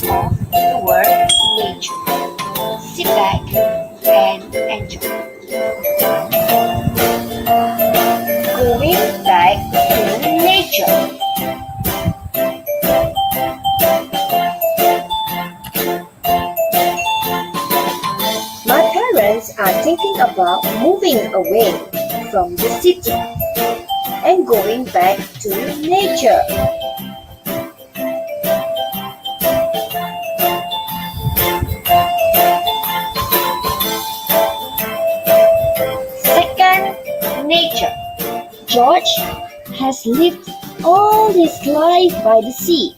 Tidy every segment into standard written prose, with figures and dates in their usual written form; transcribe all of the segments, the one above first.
of the word nature. Sit back and enjoy. Going back to nature. My parents are thinking about moving away from the city and going back to nature. Second, nature. George has lived all his life by the sea,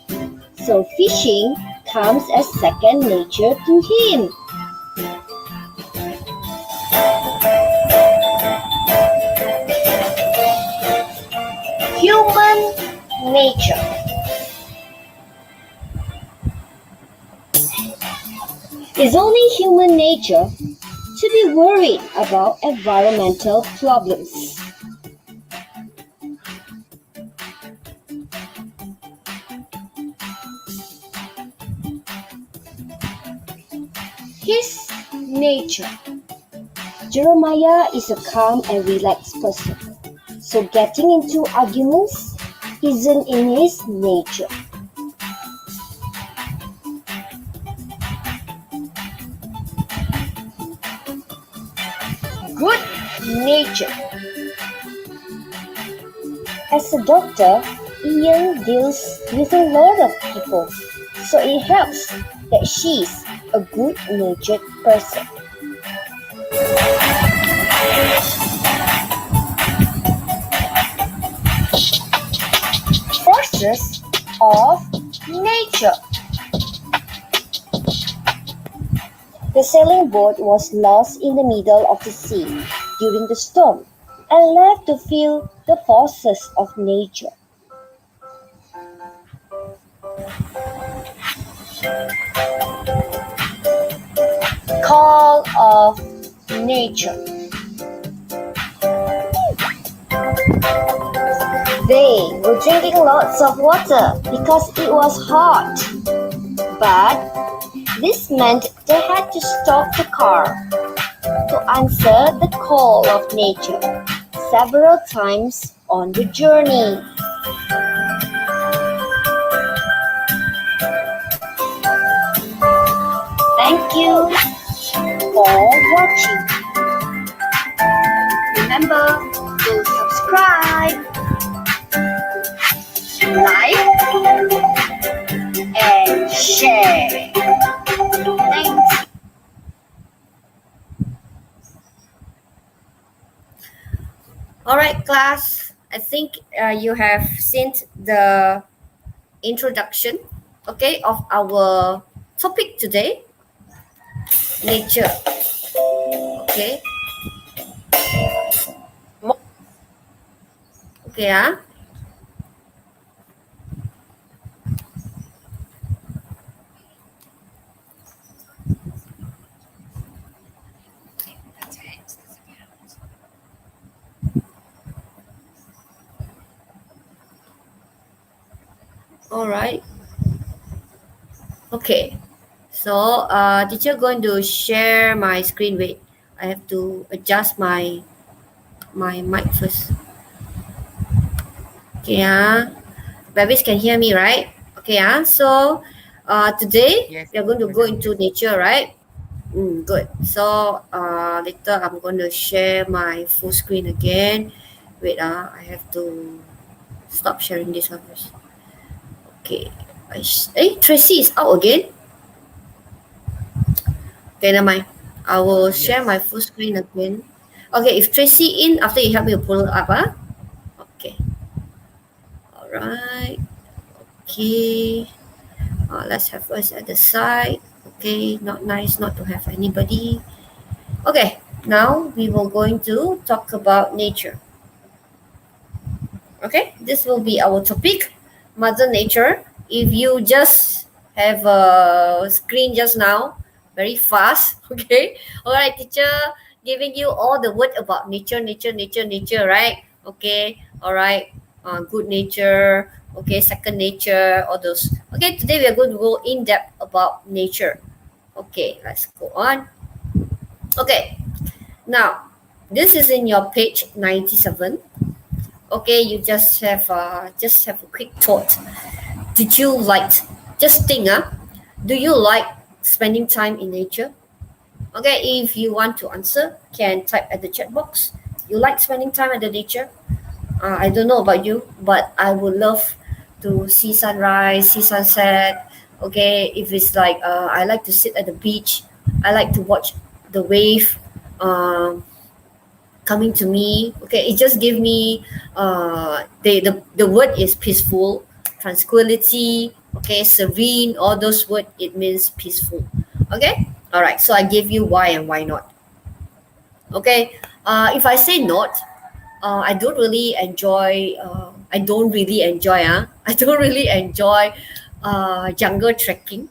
so fishing comes as second nature to him. Human nature. It's only human nature to be worried about environmental problems. His nature. Jeremiah is a calm and relaxed person, so getting into arguments isn't in his nature. Good nature. As a doctor, Ian deals with a lot of people, so it helps that she's a good-natured person. Forces of nature. The sailing boat was lost in the middle of the sea during the storm and left to feel the forces of nature. Call of nature. They were drinking lots of water because it was hot. But this meant they had to stop the car to answer the call of nature several times on the journey. Thank you for watching. Remember to subscribe, like, and share. Thanks. Alright class, I think you have seen the introduction, okay, of our topic today, nature. Okay. Okay, Alright. Okay. So teacher going to share my screen. Wait, I have to adjust my mic first. Okay, babies can hear me, right? Okay, so today Yes. we are going to go into nature, right? Good. So later I'm going to share my full screen again. Wait, I have to stop sharing this one first. Okay. Tracy is out again. Okay, never mind. I will share my full screen again. Okay, if Tracy in, after you help me pull it up, Okay. All right. Okay. Let's have us at the side. Okay, not nice not to have anybody. Okay, now we will going to talk about nature. Okay, this will be our topic, Mother Nature. If you just have a screen just now, very fast, okay? All right, teacher, giving you all the word about nature, right? Okay, all right. Good nature, Okay, second nature, all those. Okay, today we are going to go in depth about nature. Okay, let's go on. Okay, now this is in your page 97. Okay, you just have a quick thought. Did you like, just think, do you like spending time in nature? Okay, if you want to answer, can type at the chat box. You like spending time at the nature? I don't know about you, but I would love to see sunrise, see sunset. Okay, if it's like I like to sit at the beach, I like to watch the wave coming to me. Okay, it just give me the word is peaceful, tranquility. Okay, serene. All those word it means peaceful. Okay, all right. So I give you why and why not. Okay, if I say not, I don't really enjoy. I don't really enjoy. I don't really enjoy jungle trekking.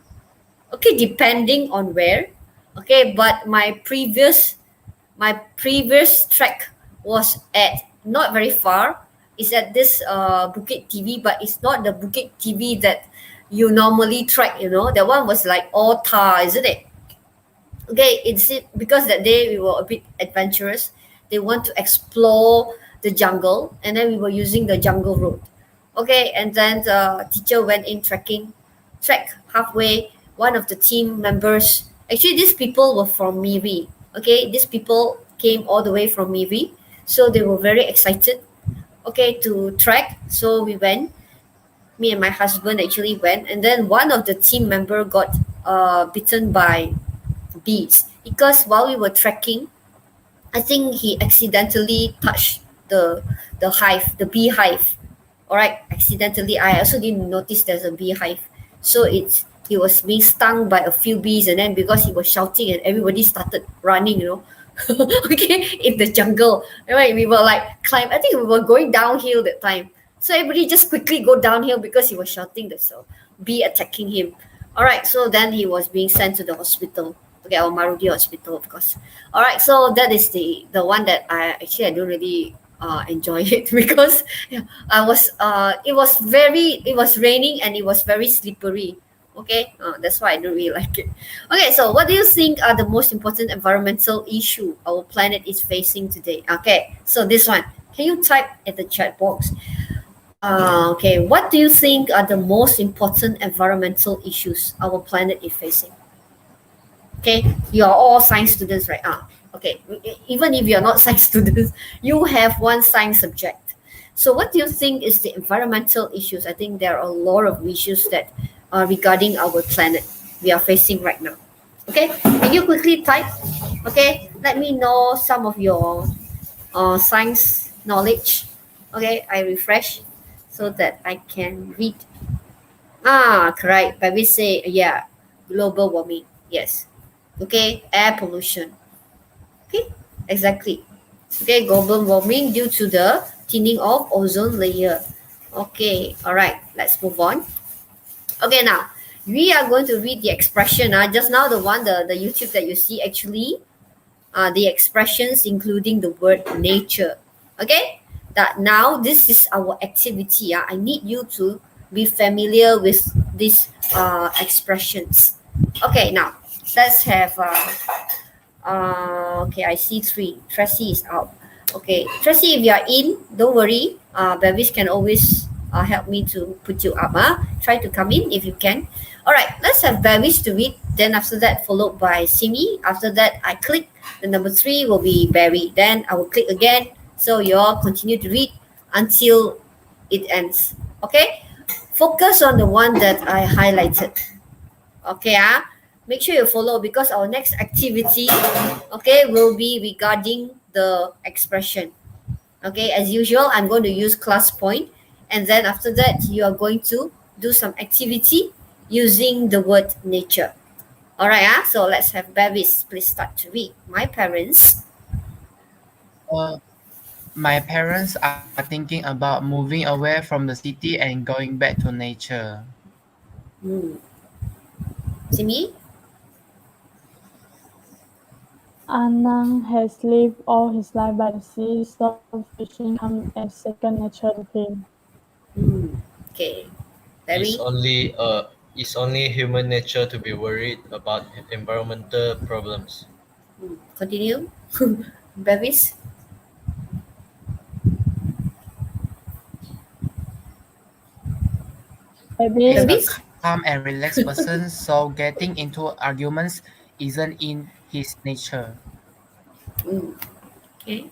Okay, depending on where. Okay, but my previous trek was at not very far. It's at this Bukit TV, but it's not the Bukit TV that you normally trek. You know, that one was like all tar, isn't it? Okay, it's it because that day we were a bit adventurous. They want to explore the jungle, and then we were using the jungle road. Okay, and then the teacher went in trekking, trek halfway. One of the team members, actually, these people were from Miri. Okay, these people came all the way from Miri, so they were very excited. Okay, to trek. So we went. Me and my husband actually went, and then one of the team member got bitten by bees because while we were trekking, I think he accidentally touched the hive, the beehive. All right, accidentally. I also didn't notice there's a beehive, so it's he was being stung by a few bees, and then because he was shouting and everybody started running, okay, in the jungle. Right, we were like climb. I think we were going downhill that time, so everybody just quickly go downhill because he was shouting. There's a bee attacking him. All right, so then he was being sent to the hospital. Okay, our Marudi hospital, of course. All right, so that is the one that I don't really enjoy it because yeah, it was raining and it was very slippery. Okay, that's why I don't really like it. Okay, so what do you think are the most important environmental issue our planet is facing today? Okay, so this one, can you type at the chat box? Okay, what do you think are the most important environmental issues our planet is facing? Okay, you are all science students, right? Okay, even if you're not science students, you have one science subject. So what do you think is the environmental issues? I think there are a lot of issues that are regarding our planet we are facing right now. Okay, can you quickly type? Okay, let me know some of your science knowledge. Okay, I refresh so that I can read. Correct. But we say, yeah, global warming. Yes. Okay, air pollution. Okay, exactly. Okay, global warming due to the thinning of ozone layer. Okay, all right, let's move on. Okay, now we are going to read the expression. Just now, the YouTube that you see actually, the expressions including the word nature. Okay, that now this is our activity. I need you to be familiar with these expressions. Okay, now let's have okay, I see three. Tracy is out. Okay, Tracy, if you are in, don't worry. Bevis can always help me to put you up. Try to come in if you can. All right, let's have Bevis to read. Then after that, followed by Simi. After that, I click. The number three will be Barry. Then I will click again. So you all continue to read until it ends. Okay? Focus on the one that I highlighted. Okay, make sure you follow because our next activity, okay, will be regarding the expression. Okay, as usual, I'm going to use class point, and then after that, you are going to do some activity using the word nature. All right, so let's have Bevis. Please start to read. My parents. Uh, my parents are thinking about moving away from the city and going back to nature. Simi. Anang has lived all his life by the sea, so fishing comes as second nature to him. Okay, It's Barry. only uh it's only human nature to be worried about environmental problems. Continue. Bevis. He's Maybe a Bevis. calm and relaxed person, so getting into arguments isn't in his nature. Mm, okay.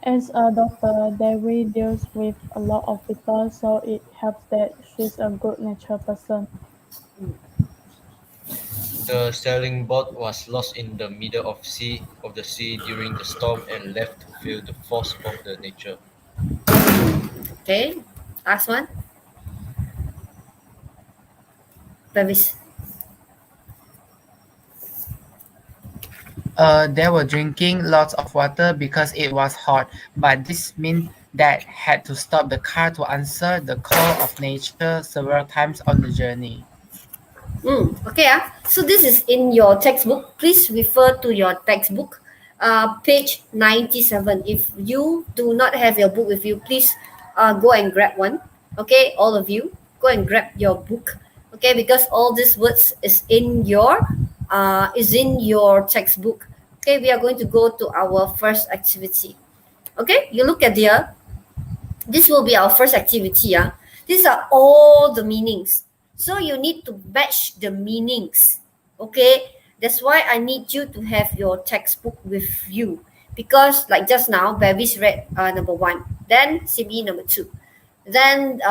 as a doctor, Devi deals with a lot of people, so it helps that she's a good natured person. The sailing boat was lost in the middle of the sea during the storm and left to feel the force of the nature. Okay. Last one. Bevis. They were drinking lots of water because it was hot, but this meant that had to stop the car to answer the call of nature several times on the journey. Okay. So this is in your textbook. Please refer to your textbook, page 97. If you do not have your book with you, please go and grab one. Okay, all of you, go and grab your book. Okay, because all these words is in your textbook. Okay, we are going to go to our first activity. Okay, you look at there. This will be our first activity. These are all the meanings. So you need to match the meanings. Okay. That's why I need you to have your textbook with you. Because like just now, Baby's read number one. Then Simi number two. Then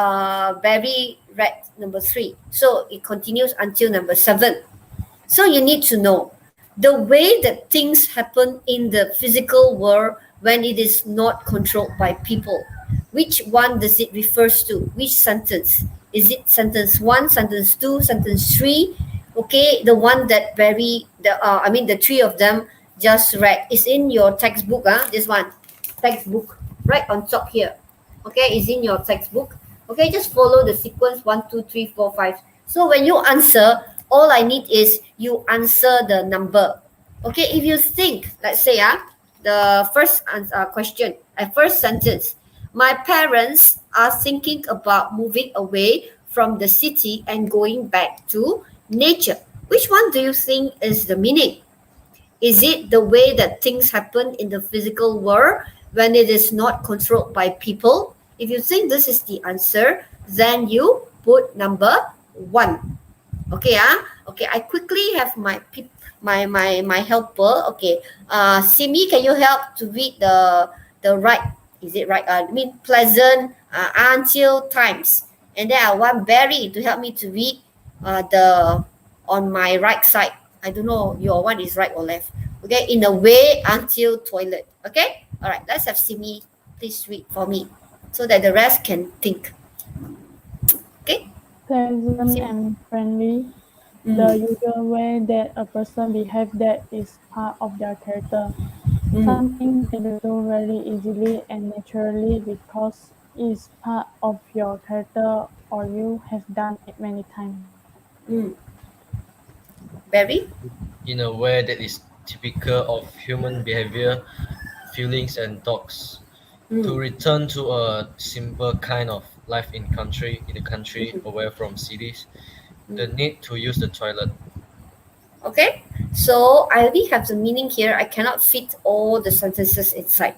Baby read number three. So it continues until number seven. So you need to know the way that things happen in the physical world when it is not controlled by people. Which one does it refers to? Which sentence? Is it sentence one, sentence two, sentence three? Okay, the one that the three of them just read is in your textbook. This one, textbook, right on top here. Okay, is in your textbook. Okay, just follow the sequence one, two, three, four, five. So when you answer, all I need is you answer the number. Okay, if you think, let's say, the first question, first sentence, my parents are thinking about moving away from the city and going back to nature. Which one do you think is the meaning? Is it the way that things happen in the physical world when it is not controlled by people? If you think this is the answer, then you put number one. Okay, okay. I quickly have my helper. Okay, Simi, can you help to read the right? Is it right? I mean pleasant until times, and then I want Barry to help me to read the on my right side. I don't know your one is right or left. Okay, in a way until toilet. Okay, all right. Let's have Simi please read for me, so that the rest can think. Okay, Pleasant Simi. and friendly, the Mm, usual way that a person behaves that is part of their character. mm, Something that you do very easily and naturally because it's part of your character or you have done it many times. mm. Barry. In a way that is typical of human behavior, feelings and thoughts. To Mm, return to a simple kind of life in the country mm, away from cities, the mm. need to use the toilet. Okay, so I already have the meaning here. I cannot fit all the sentences inside.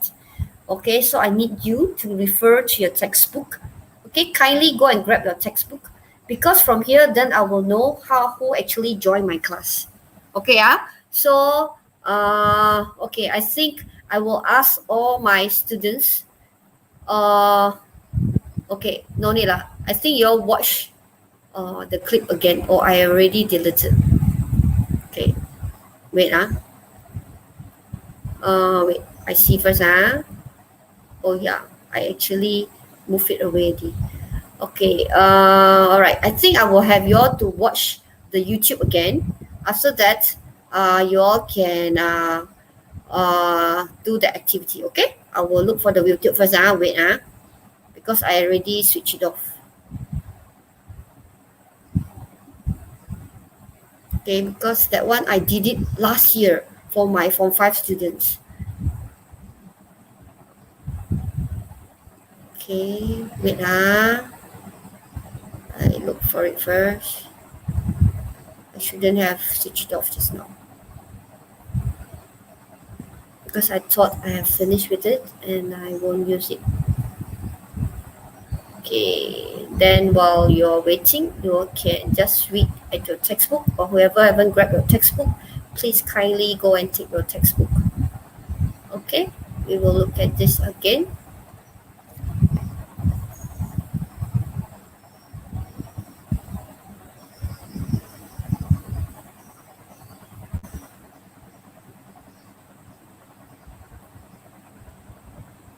Okay, so I need you to refer to your textbook. Okay, kindly go and grab your textbook because from here, then I will know who actually joined my class. Okay, so okay, I think I will ask all my students. Uh, okay, no need lah. I think you all watch the clip again, or I already deleted. Okay, wait wait, I see first Oh yeah, I actually move it already. Okay, all right. I think I will have you all to watch the YouTube again. After that, you all can do the activity. Okay, I will look for the YouTube first. Wait because I already switched it off. Okay, because that one I did it last year for my Form 5 students. Okay. Okay, wait I look for it first. I shouldn't have switched it off just now because I thought I have finished with it and I won't use it. Okay, then while you're waiting, you can just read at your textbook, or whoever haven't grabbed your textbook, please kindly go and take your textbook. Okay, we will look at this again.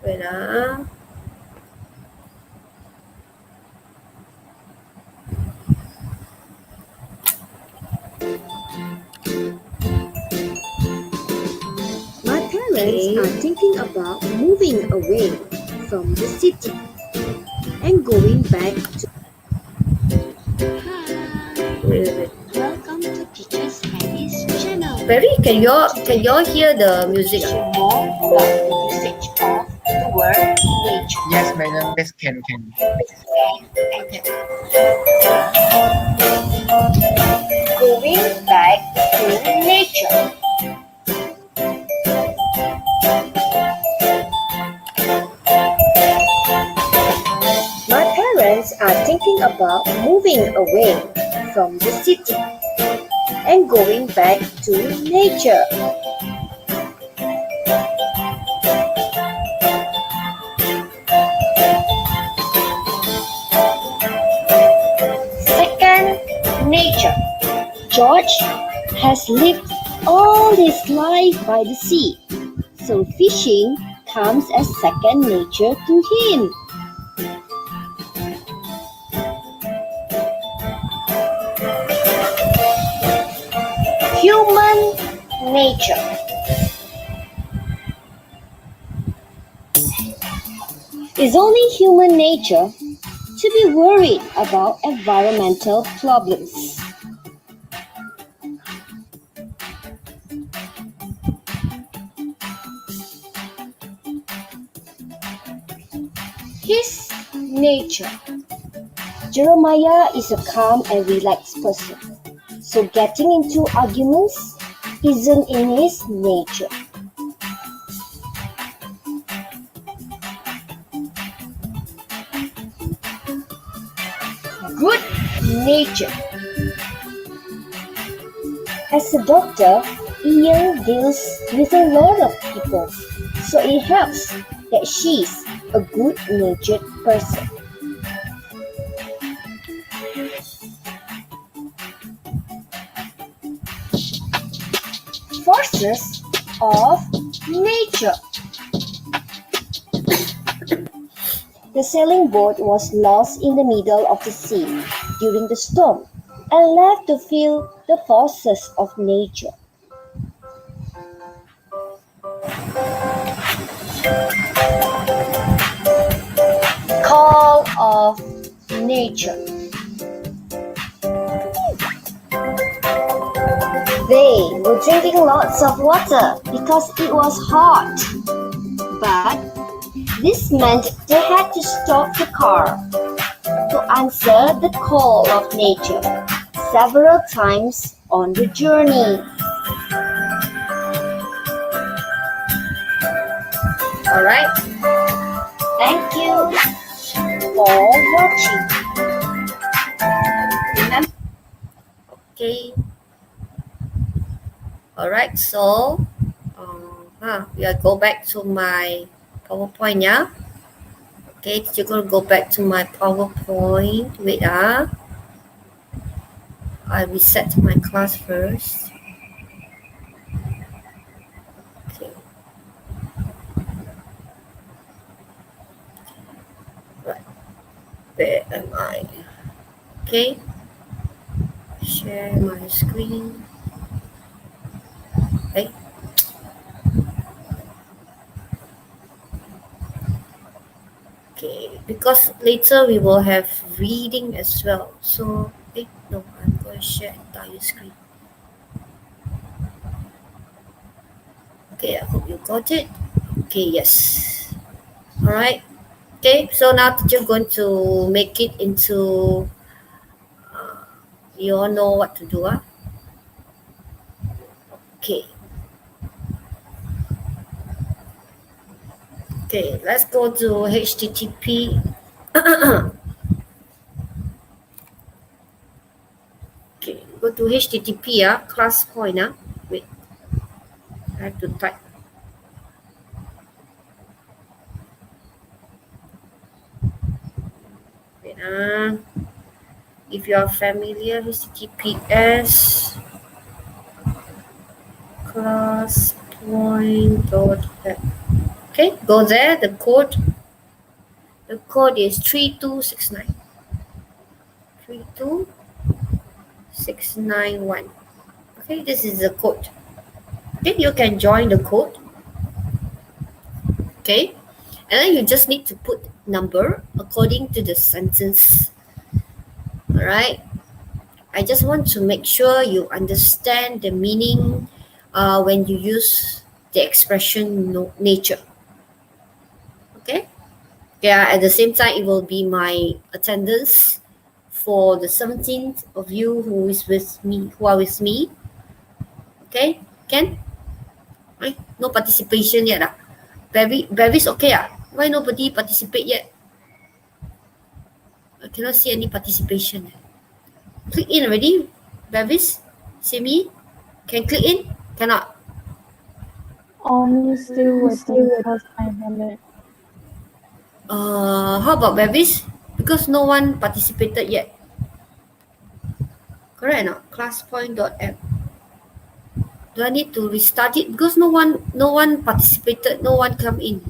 Wait My parents are thinking about moving away from the city and going back to. wait. Welcome to Teacher's Heidi's channel. Perry, can y'all hear the music? More about the usage of the word nature. Yes, madam. Yes, can. Going back to nature. My parents are thinking about moving away from the city and going back to nature. Second, nature. George has lived all his life by the sea, so fishing comes as second nature to him. Human nature. It's only human nature to be worried about environmental problems. His nature. Jeremiah is a calm and relaxed person, so getting into arguments isn't in his nature. Good nature. As a doctor, Ian deals with a lot of people, so it helps that she's a good-natured person. Forces of nature. The sailing boat was lost in the middle of the sea during the storm and left to feel the forces of nature. Call of nature. They were drinking lots of water because it was hot. But this meant they had to stop the car to answer the call of nature several times on the journey. Alright, Thank you for watching. okay. Alright, so we are go back to my PowerPoint, yeah? Okay, you're gonna go back to my PowerPoint. Wait, I reset my class first. Okay. Right. Where am I? Okay. Share my screen. Okay. Okay, because later we will have reading as well. So, no, I'm going to share entire screen. Okay, I hope you got it. Okay, yes. Alright. Okay, so now teacher going to make it into, you all know what to do. Okay. Okay, let's go to HTTP. Okay, go to HTTP, class point. Wait, I have to type. Wait, if you are familiar, HTTPS class point dot. Okay, go there. The code is 3269. 32691. Okay, this is the code. Then you can join the code. Okay, and then you just need to put number according to the sentence. All right, I just want to make sure you understand the meaning when you use the expression nature. Okay, yeah, at the same time it will be my attendance for the 17th of you who are with me. Okay, can? No participation yet. Bevis okay. Why nobody participate yet? I cannot see any participation. Click in already, Bevis? See me? Can click in? Cannot. Only still waiting because I have it. How about Bevis? Because no one participated yet. Correct or not? Classpoint.app. Do I need to restart it? Because no one participated, no one come in.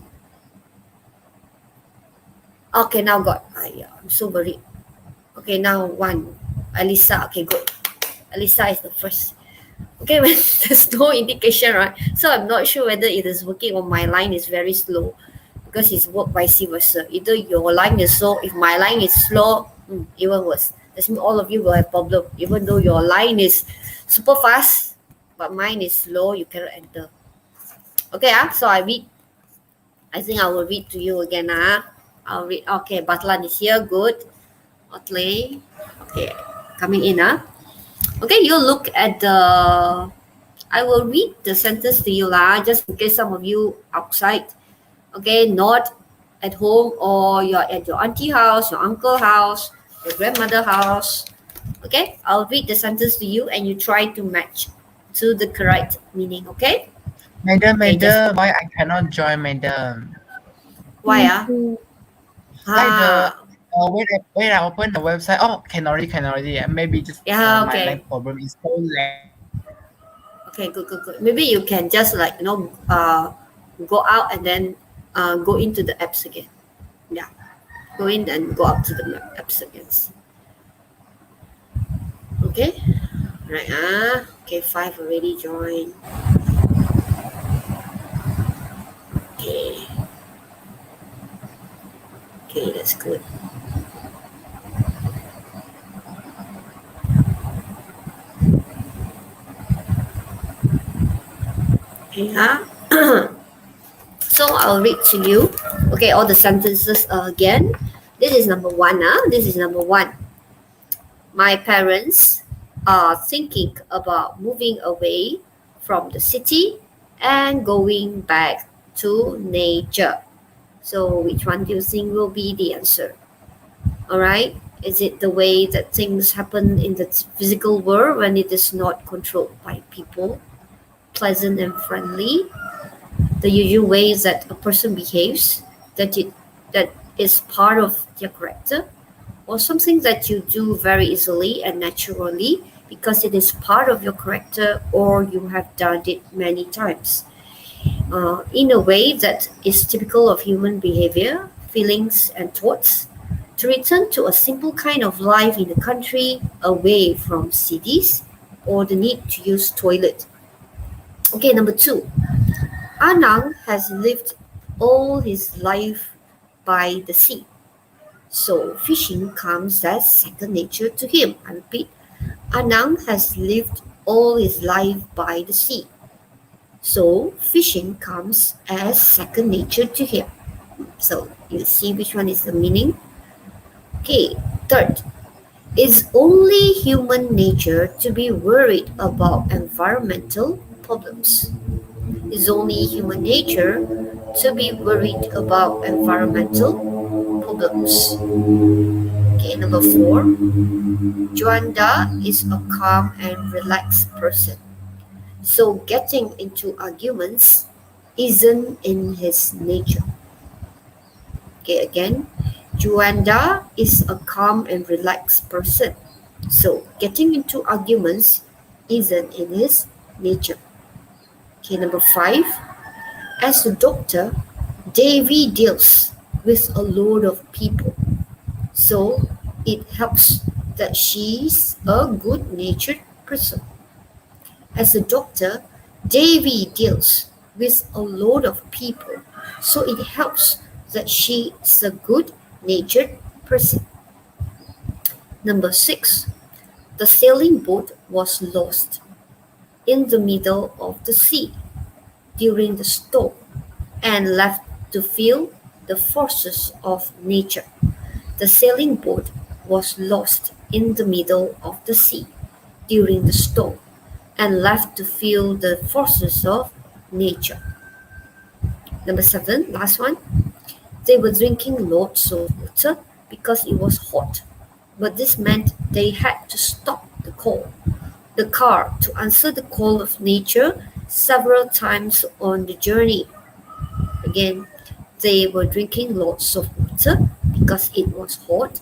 Okay, now got. I'm so worried. Okay, now one. Alisa, okay, good. Alisa is the first. Okay, when there's no indication, right? So I'm not sure whether it is working or my line is very slow, because it's work vice versa. Either your line is slow, if my line is slow, even worse. That means all of you will have problem. Even though your line is super fast, but mine is slow, you cannot enter. Okay, so I think I will read to you again. I'll read. Okay, Batlan is here, good. Otley, okay, coming in. Okay, you look at I will read the sentence to you just in case some of you outside, okay, not at home, or you're at your auntie house, your uncle house, your grandmother house. Okay, I'll read the sentence to you and you try to match to the correct meaning. Okay, Madam, Okay, just- why I cannot join, madam? why Like when I open the website, can already. Maybe just Yeah, my okay. line problem is so lag. Okay, good. Maybe you can just go out and then go into the apps again. Yeah, go in and go out to the apps again. Okay, right. Okay, 5 already joined. Okay. Okay, that's good. Okay, so I'll read to you. Okay, all the sentences again. This is number 1. This is number 1. My parents are thinking about moving away from the city and going back to nature. So which one do you think will be the answer? All right. Is it the way that things happen in the physical world when it is not controlled by people, pleasant and friendly? The usual ways that a person behaves, that is part of their character, or something that you do very easily and naturally because it is part of your character, or you have done it many times in a way that is typical of human behavior, feelings, and thoughts, to return to a simple kind of life in the country, away from cities, or the need to use toilet. Okay, number 2. Anang has lived all his life by the sea, so fishing comes as second nature to him. I repeat, Anang has lived all his life by the sea, so fishing comes as second nature to him. So you see which one is the meaning. Okay, third, it's only human nature to be worried about environmental problems. It's only human nature to be worried about environmental problems. Okay, number four, Juanda is a calm and relaxed person. So getting into arguments isn't in his nature. Okay, again, Juanda is a calm and relaxed person. So getting into arguments isn't in his nature. Okay, number five, as a doctor, Davy deals with a load of people. So it helps that she's a good natured person. As a doctor, Davy deals with a load of people, so it helps that she is a good natured person. Number six, the sailing boat was lost in the middle of the sea during the storm and left to feel the forces of nature. The sailing boat was lost in the middle of the sea during the storm and left to feel the forces of nature. Number seven, last one. They were drinking lots of water because it was hot, but this meant they had to stop the car to answer the call of nature several times on the journey. Again, they were drinking lots of water because it was hot,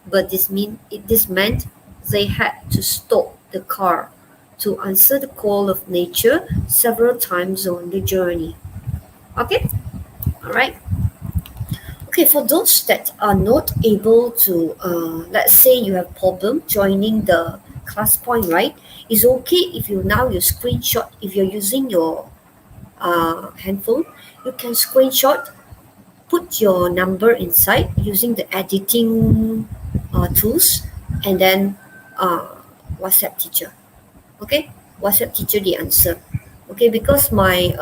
but this meant they had to stop the car to answer the call of nature several times on the journey. Okay? Alright. Okay, for those that are not able to, let's say you have problem joining the class point, right? It's okay if you screenshot, if you're using your handphone, you can screenshot, put your number inside using the editing tools, and then WhatsApp teacher. Okay, WhatsApp teacher the answer. Okay, because my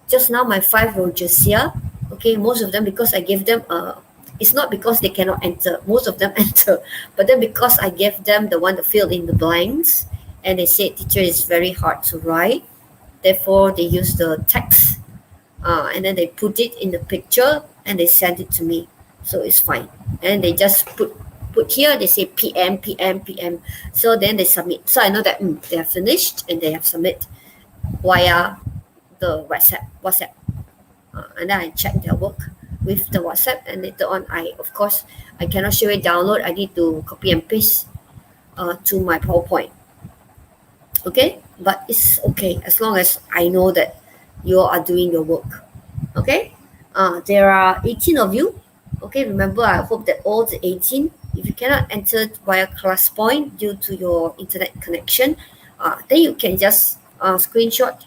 just now my five Rogesia, okay, most of them, because I gave them it's not because they cannot enter, most of them enter, but then because I gave them the one to fill in the blanks, and they said teacher is very hard to write, therefore they use the text, and then they put it in the picture and they send it to me, so it's fine. And they just put here, they say PM, so then they submit, so I know that they have finished and they have submit via the WhatsApp, and then I check their work with the WhatsApp, and later on of course I cannot show it download, I need to copy and paste to my PowerPoint. Okay, but it's okay as long as I know that you are doing your work. Okay, there are 18 of you. Okay, remember, I hope that all the 18, if you cannot enter via class point due to your internet connection, then you can just screenshot.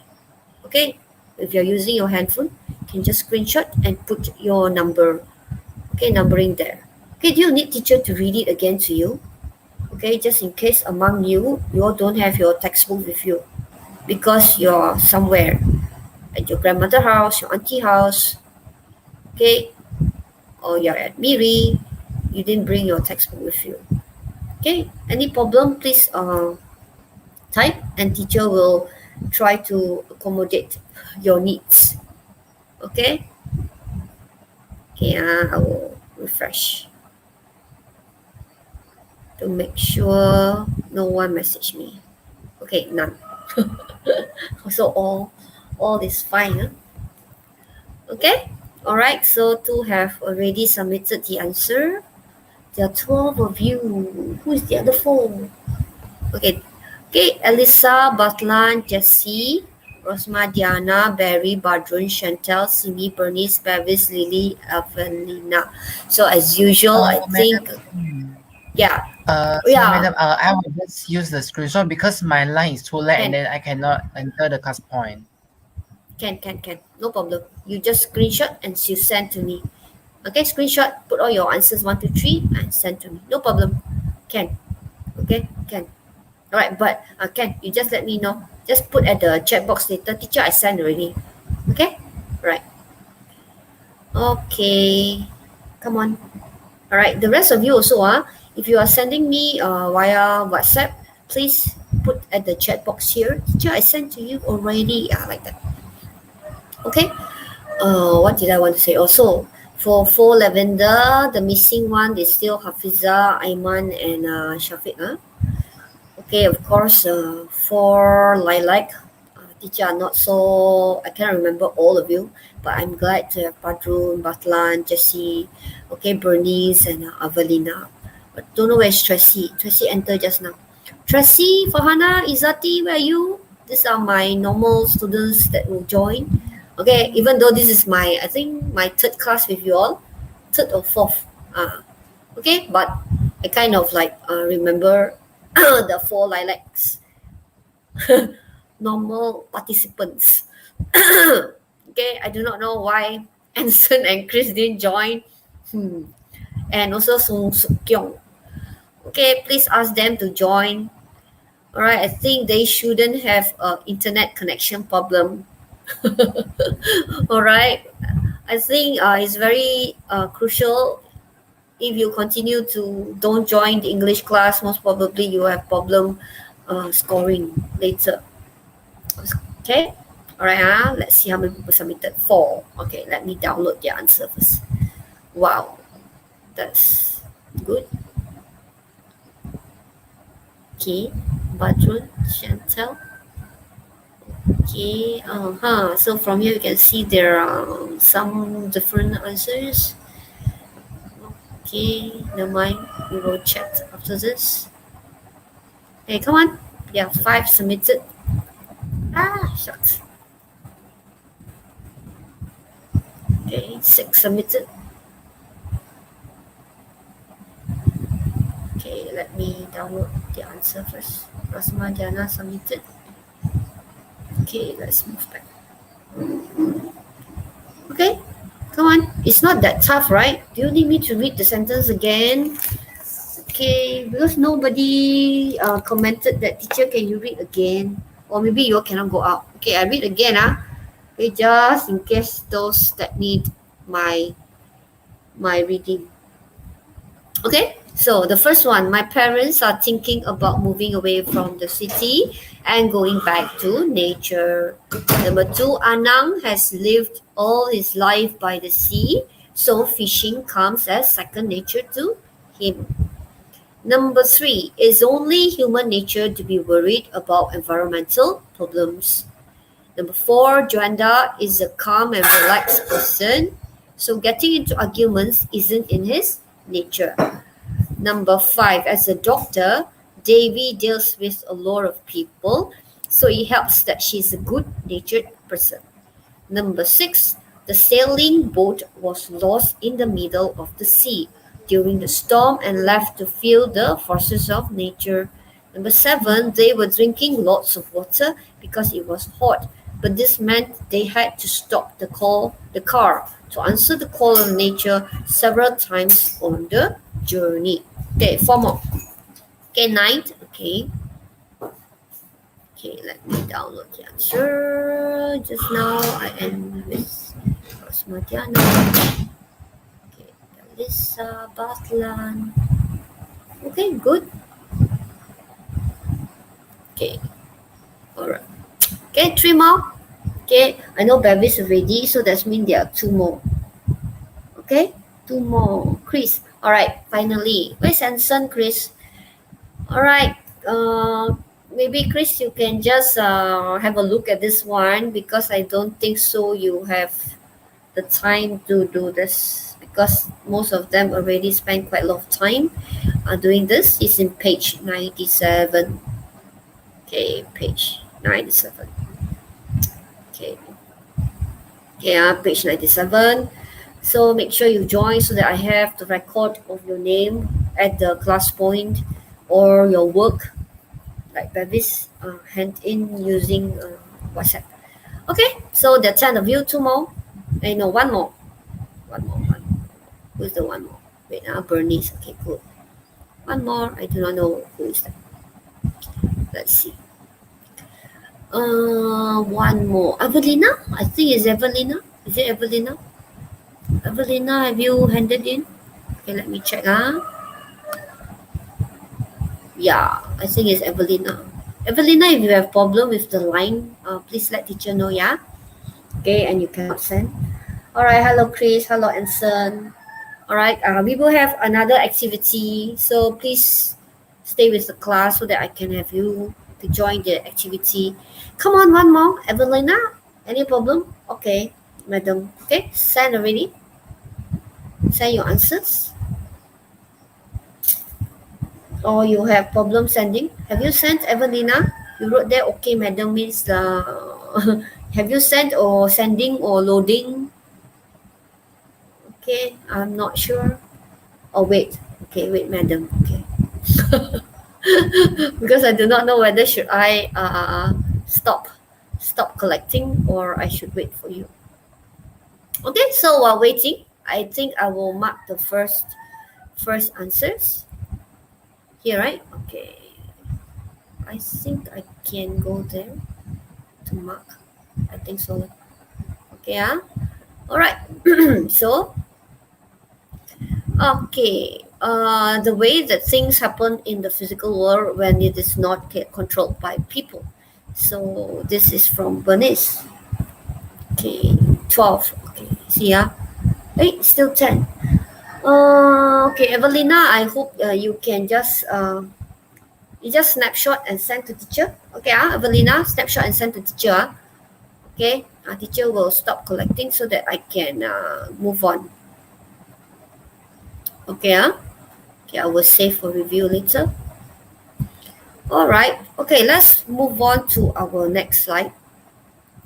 Okay, if you're using your handphone, you can just screenshot and put your number, okay, numbering there. Okay, do you need teacher to read it again to you? Okay, just in case among you all don't have your textbook with you because you're somewhere at your grandmother's house, your auntie house, okay, or you're at Miri, you didn't bring your textbook with you. Okay, any problem, please type, and teacher will try to accommodate your needs. Okay, I will refresh to make sure no one message me. Okay, none. So all is fine. Huh? Okay, all right, so two have already submitted the answer. There are 12 of you. Who is the other 4? Okay, Elisa, Batlan, Jessie, Rosma, Diana, Barry, Badrun, Chantel, Simi, Bernice, Bevis, Lily, Evelina. So as usual, I think, yeah. Madam, I will just use the screenshot because my line is too late and then I cannot enter the class point. Can. No problem. You just screenshot and you send to me. Okay, screenshot, put all your answers 1, 2, 3 and send to me. No problem. Can. Okay, can. All right, but Ken, you just let me know. Just put at the chat box later. Teacher, I sent already. Okay? Right. Okay, come on. All right, the rest of you also, if you are sending me via WhatsApp, please put at the chat box here. Teacher, I sent to you already. Like that. Okay. What did I want to say? Also, for Lavender, the missing one is still Hafiza, Aiman, and Shafiq. Okay, of course, for Lilac, teacher, not so, I can't remember all of you, but I'm glad to have Padrun, Batlan, Jessie, okay, Bernice, and Avelina. But don't know where's Tracy. Tracy entered just now. Tracy, Farhana, Izati, where are you? These are my normal students that will join. Okay, even though this is my, I think, my third class with you all, third or fourth. Okay, but I kind of like remember the four lilacs normal participants. Okay, I do not know why Anson and Chris didn't join. And also Sung Suk Kyung. Okay, please ask them to join. All right, I think they shouldn't have a internet connection problem. All right, I think it's very crucial. If you continue to don't join the English class, most probably you have problem scoring later. Okay, all right, let's see how many people submitted. 4. Okay, let me download the answer first. Wow, that's good. Okay, Badrun, Chantel. Okay, so from here you can see there are some different answers. Okay, never mind, we will check after this. Okay, come on. Yeah, 5 submitted. Shucks. Okay, 6 submitted. Okay, let me download the answer first. Rasma Diana submitted. Okay, let's move back. Okay, come on. It's not that tough, right? Do you need me to read the sentence again? Okay, because nobody commented that, teacher, can you read again? Or maybe you all cannot go out. Okay, I read again. Okay, just in case those that need my reading. Okay, so the first one, my parents are thinking about moving away from the city and going back to nature. Number 2, Anang has lived all his life by the sea, so fishing comes as second nature to him. Number 3, it's only human nature to be worried about environmental problems. Number 4, Joanda is a calm and relaxed person, so getting into arguments isn't in his nature. Number 5, as a doctor, Davy deals with a lot of people, so it helps that she's a good-natured person. Number 6, the sailing boat was lost in the middle of the sea during the storm and left to feel the forces of nature. Number 7, they were drinking lots of water because it was hot, but this meant they had to stop the car to answer the call of nature several times on the journey. Okay, 4 more. Okay, 9. Okay, let me download the answer. Just now I am with Rosmatiana. Okay, Elisa, Batlan. Okay, good. Okay, alright. Okay, 3 more. Okay, I know Bevis is ready, so that means there are 2 more. Okay, 2 more. Chris. Alright, finally. Where's Anson, Chris? Alright, maybe Chris, you can just have a look at this one, because I don't think so you have the time to do this, because most of them already spent quite a lot of time doing this. It's in page 97. Okay, page 97. Okay, page 97. So make sure you join so that I have the record of your name at the class point or your work, like Bevis, hand in using WhatsApp. Okay, so there are 10 of you. 2 more. No, 1 more. One more. Who's the 1 more? Wait, Bernice. Okay, good. 1 more. I do not know who is that. Let's see. 1 more. Evelina? I think it's Evelina. Is it Evelina? Evelina, have you handed in? Okay, let me check. Yeah, I think it's Evelina. Evelina, if you have problem with the line, please let teacher know, yeah? Okay, and you cannot send. All right, hello Chris, hello Anson. All right, we will have another activity, so please stay with the class so that I can have you to join the activity. Come on, one more, Evelina. Any problem? Okay, madam. Okay, send already. Send your answers. Or you have problem sending? Have you sent, Evelina? You wrote there, okay, madam means have you sent or sending or loading? Okay, I'm not sure. Oh, wait. Okay, wait, madam. Okay. Because I do not know whether should I stop collecting or I should wait for you. Okay, so while waiting, I think I will mark the first answers here, right? Okay. I think I can go there to mark. I think so. Okay, all right. So, okay. The way that things happen in the physical world when it is not controlled by people. So this is from Bernice. Okay, 12. Okay, see ya. Hey, still 10. Okay, Evelina, I hope you can just you just snapshot and send to teacher. Okay, Evelina, snapshot and send to teacher. Okay, teacher will stop collecting so that I can move on. Okay, okay, I will save for review later. All right. Okay, let's move on to our next slide.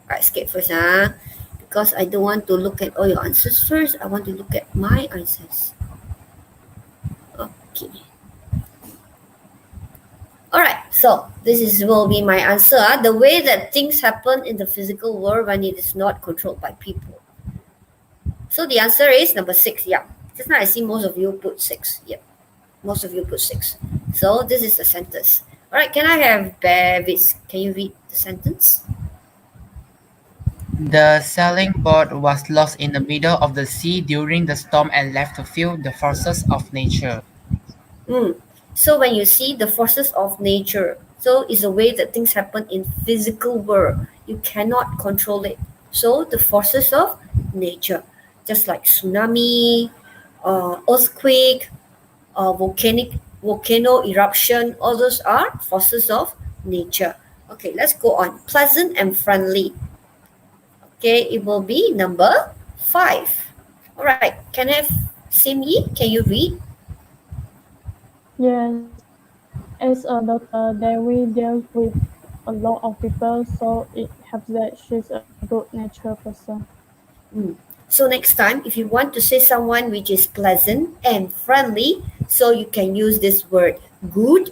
All right, skip first, because I don't want to look at all your answers first. I want to look at my answers. Okay. All right. So will be my answer. The way that things happen in the physical world when it is not controlled by people. So the answer is number 6. Yeah. Just now I see most of you put 6. Yeah. Most of you put 6. So this is the sentence. All right. Can I have Bevis? Can you read the sentence? The sailing boat was lost in the middle of the sea during the storm and left to feel the forces of nature. So when you see the forces of nature, so it's a way that things happen in physical world. You cannot control it. So the forces of nature, just like tsunami, earthquake, volcano eruption, all those are forces of nature. Okay, let's go on. Pleasant and friendly. Okay, it will be number 5. All right, can I have Sim-Yi? Can you read? Yes, as a doctor, Dewi deals with a lot of people, so it helps that she's a good-natured person. So next time, if you want to say someone which is pleasant and friendly, so you can use this word good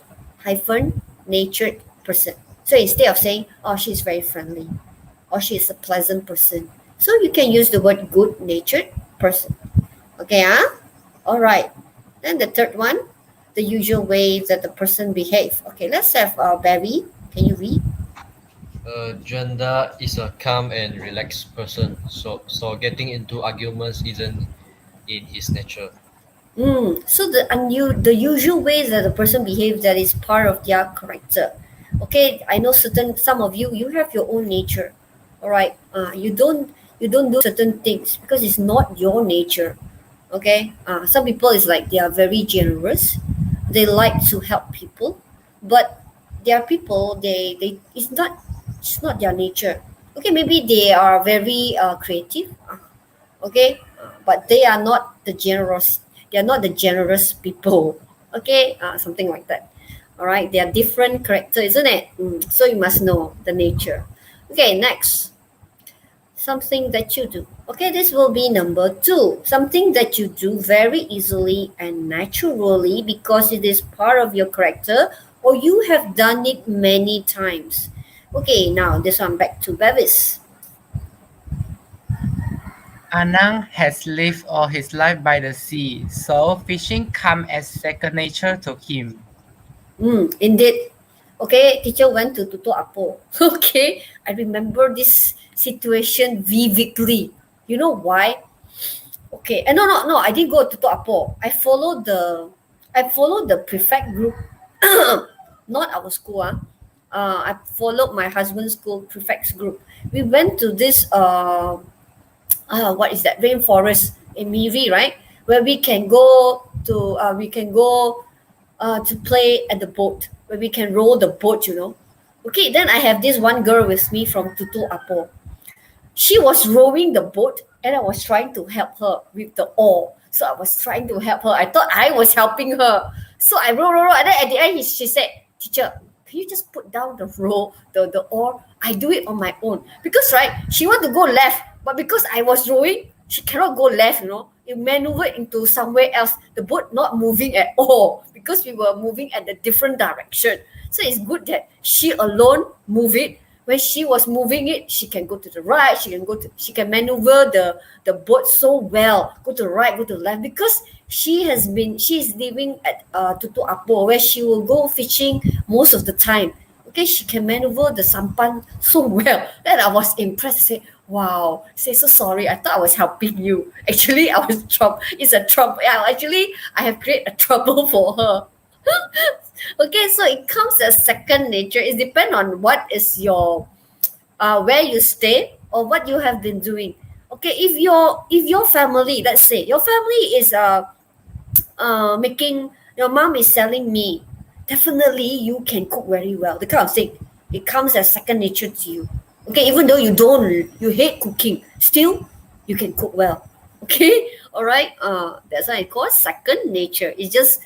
natured person. So instead of saying, oh, she's very friendly or she's a pleasant person, so you can use the word good natured person. Okay, all right. Then the third one, the usual way that the person behave. Okay, let's have Barry. Can you read? Janda is a calm and relaxed person, so getting into arguments isn't in his nature. So the usual ways that the person behaves, that is part of their character. Okay, I know some of you have your own nature. All right, you don't do certain things because it's not your nature. Okay, some people is like they are very generous, they like to help people, but there are people it's not their nature. Okay, maybe they are very creative. Okay, but they are not the generous people. Okay, something like that. All right, they are different character, isn't it? So you must know the nature. Okay, next, something that you do. Okay, this will be number 2. Something that you do very easily and naturally because it is part of your character or you have done it many times. Okay, now this one back to Bevis. Anang has lived all his life by the sea, so fishing comes as second nature to him. Indeed. Okay, teacher went to Tutu Apo. Okay, I remember this situation vividly. You know why? Okay, and no, I didn't go to Tutu Apo. I followed the prefect group, not our school. I followed my husband's school prefects group. We went to this what is that, rainforest in Miri, right? Where we can go to play at the boat, where we can row the boat. Okay, then I have this one girl with me from Tutu Apo. She was rowing the boat and I was trying to help her with the oar. So I was trying to help her. I thought I was helping her. So I row. And then at the end, she said, "Teacher, can you just put down the oar? I do it on my own." Because, right, she want to go left. But because I was rowing, she cannot go left. It maneuvered into somewhere else. The boat not moving at all because we were moving at a different direction. So it's good that she alone move it. When she was moving it, she can go to the right, she can maneuver the boat so well, go to the right, go to the left, because she's living at Tutu Apo, where she will go fishing most of the time. Okay, she can maneuver the sampan so well. Then I was impressed. I said, wow. Say, so sorry, I thought I was helping you. Actually, I was it's a trouble. Yeah, actually, I have created a trouble for her. Okay, so it comes as second nature. It depends on what is your where you stay or what you have been doing. Okay, if your family, let's say your family is making, your mom is selling meat, definitely you can cook very well. The kind of thing, it comes as second nature to you. Okay, even though you hate cooking, still you can cook well. Okay, all right. That's why it calls second nature. It's just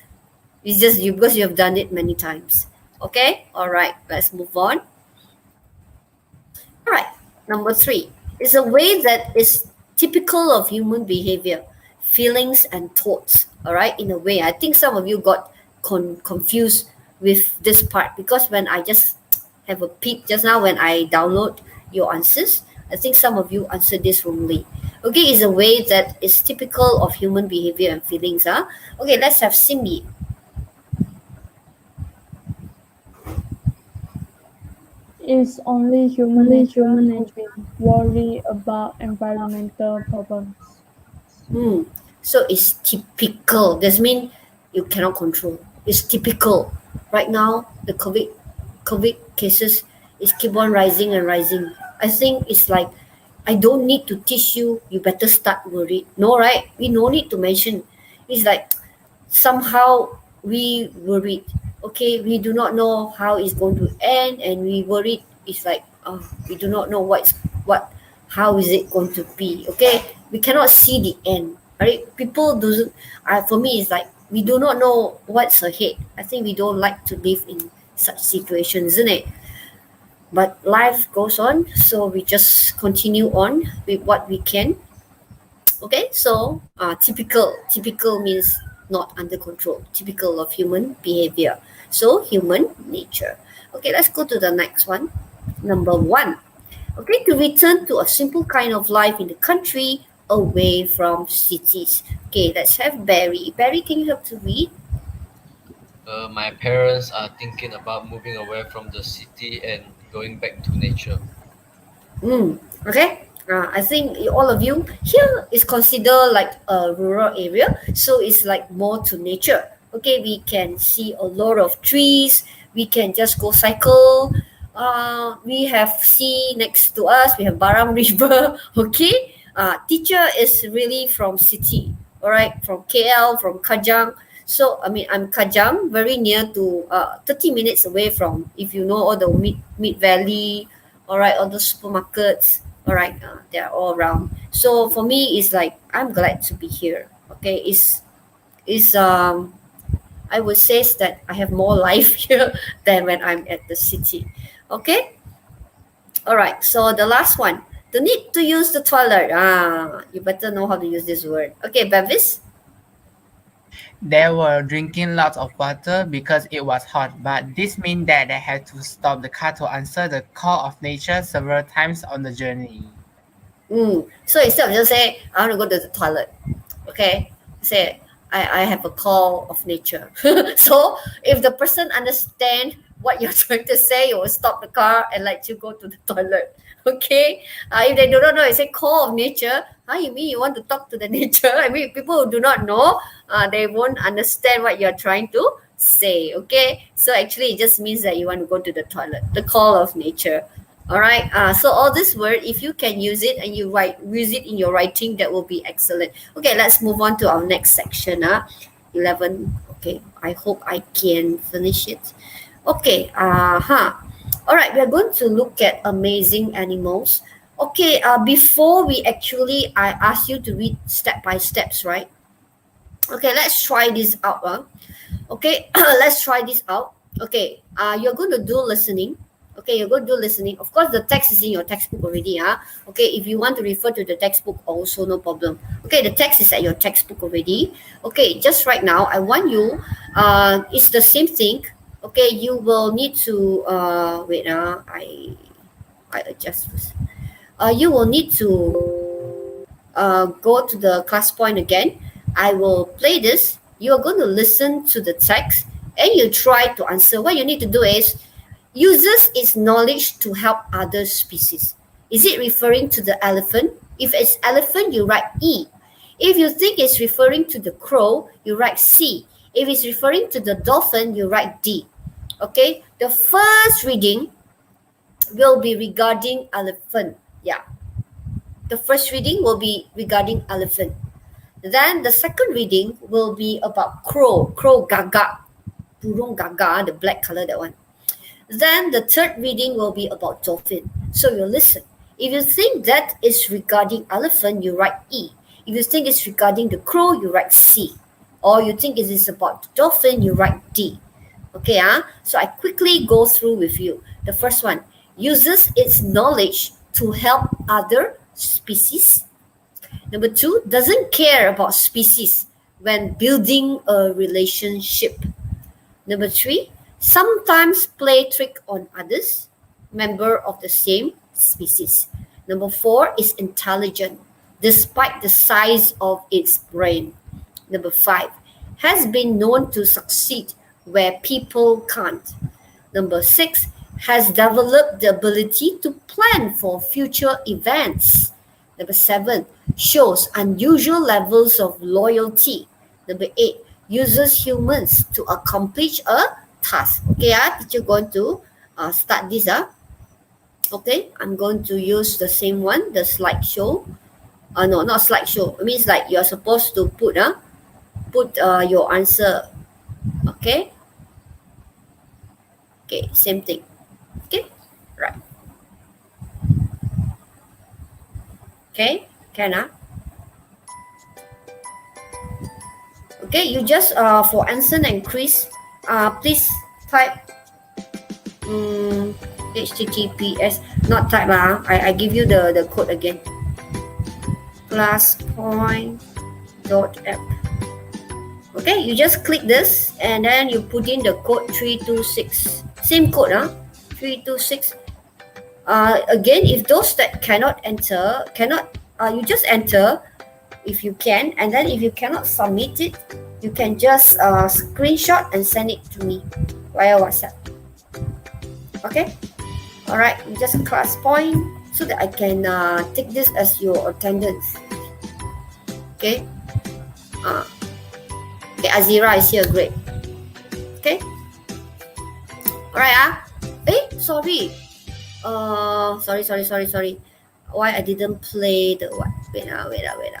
you, because you have done it many times. Okay, all right, let's move on. All right, number 3 is a way that is typical of human behavior, feelings and thoughts. All right, in a way, I think some of you got confused with this part, because when I just have a peek just now, when I download your answers, I think some of you answered this wrongly. Okay, is a way that is typical of human behavior and feelings. Okay, let's have Simbi. It's only human nature to worry about environmental problems. So it's typical. That means you cannot control. It's typical. Right now, the COVID cases is keep on rising and rising. I think it's like, I don't need to teach you. You better start worried. No, right? We no need to mention. It's like somehow we worried. Okay, we do not know how it's going to end, and we worried. It's like we do not know how is it going to be. Okay, we cannot see the end. Right? People doesn't. For me, it's like we do not know what's ahead. I think we don't like to live in such situations, isn't it? But life goes on, so we just continue on with what we can. Okay, so typical means not under control, typical of human behavior. So human nature. Okay, let's go to the next one. Number 1. Okay, to return to a simple kind of life in the country, away from cities. Okay, let's have Barry. Barry, can you help to read? My parents are thinking about moving away from the city and going back to nature. Okay. I think all of you here is considered like a rural area, so it's like more to nature. Okay, we can see a lot of trees. We can just go cycle. We have sea next to us. We have Barang River. Okay. Teacher is really from city. All right, from KL, from Kajang. So I'm Kajang, very near to 30 minutes away from, if you know, all the Mid Valley. All right, all the supermarkets. All right, they're all around. So for me, it's like I'm glad to be here. Okay, it's I would say that I have more life here than when I'm at the city. Okay. All right. So the last one, the need to use the toilet. You better know how to use this word. Okay, Bevis. They were drinking lots of water because it was hot, but this meant that they had to stop the car to answer the call of nature several times on the journey. So instead of just say, I want to go to the toilet, okay, say, I have a call of nature. So if the person understand what you're trying to say, it will stop the car and let you go to the toilet. Okay, if they do not know, I say call of nature. How you mean you want to talk to the nature? I mean, people who do not know, they won't understand what you're trying to say. Okay, so actually it just means that you want to go to the toilet. The call of nature. All right. So all this word, if you can use it and you use it in your writing, that will be excellent. Okay, let's move on to our next section. 11. Okay, I hope I can finish it. Okay. All right, we are going to look at amazing animals. Okay. Before we actually, I asked you to read step by steps, right? Okay, let's try this out. Okay, let's try this out. Okay. You're going to do listening. Okay, you're going to do listening. Of course, the text is in your textbook already. Okay, if you want to refer to the textbook also, no problem. Okay, the text is at your textbook already. Okay, just right now, I want you, it's the same thing. Okay, you will need to, wait, I adjust first. You will need to go to the class point again. I will play this. You are going to listen to the text and you try to answer. What you need to do is, uses its knowledge to help other species. Is it referring to the elephant? If it's elephant, you write E. If you think it's referring to the crow, you write C. If it's referring to the dolphin, you write D. Okay, the first reading will be regarding elephant. Yeah, the first reading will be regarding elephant. Then the second reading will be about crow. Crow gaga. Burung gaga, the black color, that one. Then the third reading will be about dolphin. So you listen. If you think that is regarding elephant, you write E. If you think it's regarding the crow, you write C. Or you think it is about dolphin, you write D. Okay, so I quickly go through with you. The first one, uses its knowledge to help other species. Number 2, doesn't care about species when building a relationship. Number 3, sometimes play trick on others, member of the same species. Number 4 is intelligent, despite the size of its brain. Number 5, has been known to succeed where people can't. Number 6, has developed the ability to plan for future events. Number 7, shows unusual levels of loyalty. Number 8, uses humans to accomplish a task. Okay, teacher going to start this. Okay, I'm going to use the same one, the slideshow. No, not slideshow. It means like you're supposed to put your answer. Okay. Okay, same thing. Okay, right. Okay, can Okay, you just for Anson and Chris, please type HTTPS, not type I give you the code again. Classpoint.app. Okay, you just click this and then you put in the code 326. Same code, 326. Again, if those that cannot enter, you just enter if you can, and then if you cannot submit it, you can just screenshot and send it to me via WhatsApp. Okay, all right, you just class point so that I can take this as your attendance. Okay. Okay, Azira is here, great. Okay. All right, sorry. Sorry. Why I didn't play the what? Wait.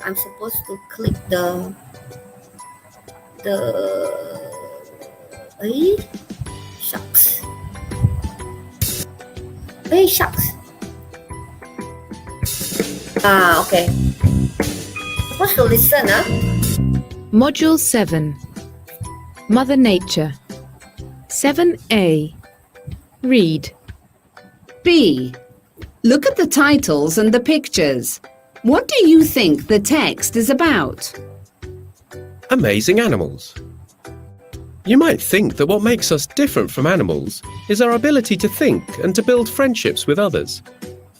I'm supposed to click the shucks. Shucks. Okay. Supposed to listen, Module 7. Mother Nature. 7A. Read. B. Look at the titles and the pictures. What do you think the text is about? Amazing animals. You might think that what makes us different from animals is our ability to think and to build friendships with others.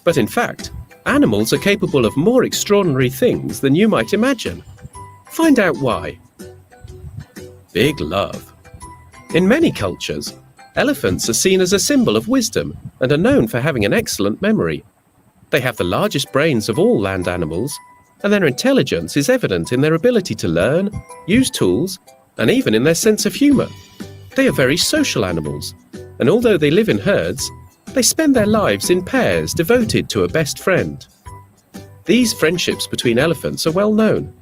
But in fact, animals are capable of more extraordinary things than you might imagine. Find out why. Big love. In many cultures, Elephants are seen as a symbol of wisdom and are known for having an excellent memory. They have the largest brains of all land animals, and their intelligence is evident in their ability to learn, use tools, and even in their sense of humour. They are very social animals, and although they live in herds, they spend their lives in pairs devoted to a best friend. These friendships between elephants are well known,